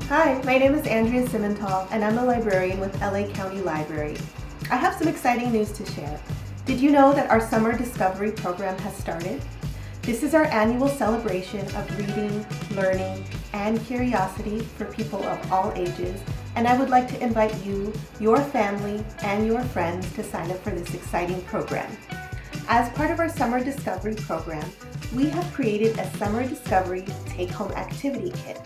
Hi, my name is Andrea Simental, and I'm a librarian with LA County Library. I have some exciting news to share. Did you know that our Summer Discovery program has started? This is our annual celebration of reading, learning, and curiosity for people of all ages, and I would like to invite you, your family, and your friends to sign up for this exciting program. As part of our Summer Discovery program, we have created a Summer Discovery Take-Home Activity Kit.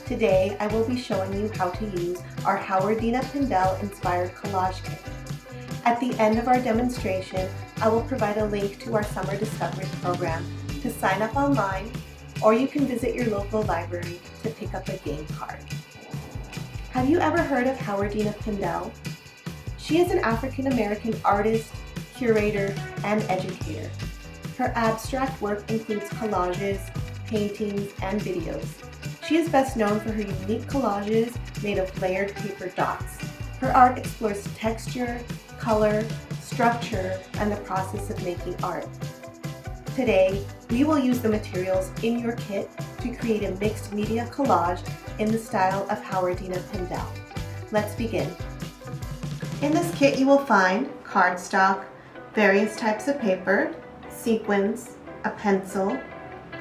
Today, I will be showing you how to use our Howardena Pindell inspired collage kit. At the end of our demonstration, I will provide a link to our Summer Discovery program to sign up online, or you can visit your local library to pick up a game card. Have you ever heard of Howardena Pindell? She is an African-American artist, curator, and educator. Her abstract work includes collages, paintings, and videos. She is best known for her unique collages made of layered paper dots. Her art explores texture, color, structure, and the process of making art. Today, we will use the materials in your kit to create a mixed media collage in the style of Howardena Pindell. Let's begin. In this kit, you will find cardstock, various types of paper, sequins, a pencil,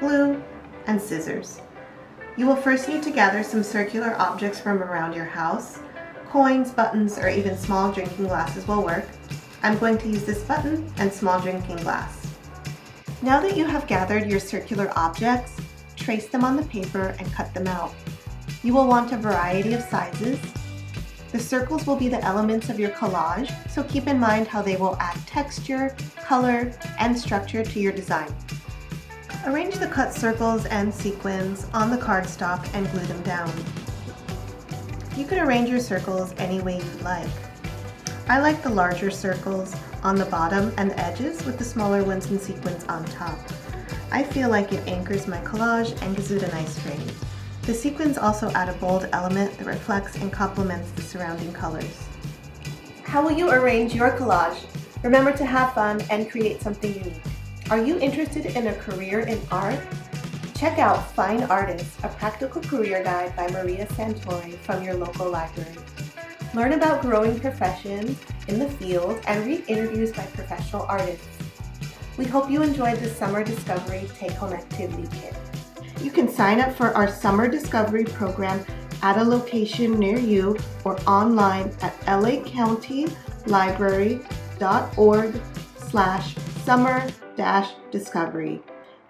glue, and scissors. You will first need to gather some circular objects from around your house. Coins, buttons, or even small drinking glasses will work. I'm going to use this button and small drinking glass. Now that you have gathered your circular objects, trace them on the paper and cut them out. You will want a variety of sizes. The circles will be the elements of your collage, so keep in mind how they will add texture, color, and structure to your design. Arrange the cut circles and sequins on the cardstock and glue them down. You can arrange your circles any way you like. I like the larger circles on the bottom and the edges with the smaller ones and sequins on top. I feel like it anchors my collage and gives it a nice frame. The sequins also add a bold element that reflects and complements the surrounding colors. How will you arrange your collage? Remember to have fun and create something unique. Are you interested in a career in art? Check out Fine Artists, a practical career guide by Maria Santori from your local library. Learn about growing professions in the field and read interviews by professional artists. We hope you enjoyed the Summer Discovery Take-Home Activity Kit. You can sign up for our Summer Discovery program at a location near you or online at lacountylibrary.org/summer-discovery.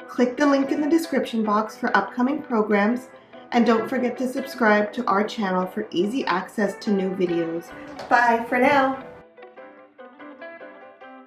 Click the link in the description box for upcoming programs, and don't forget to subscribe to our channel for easy access to new videos. Bye for now!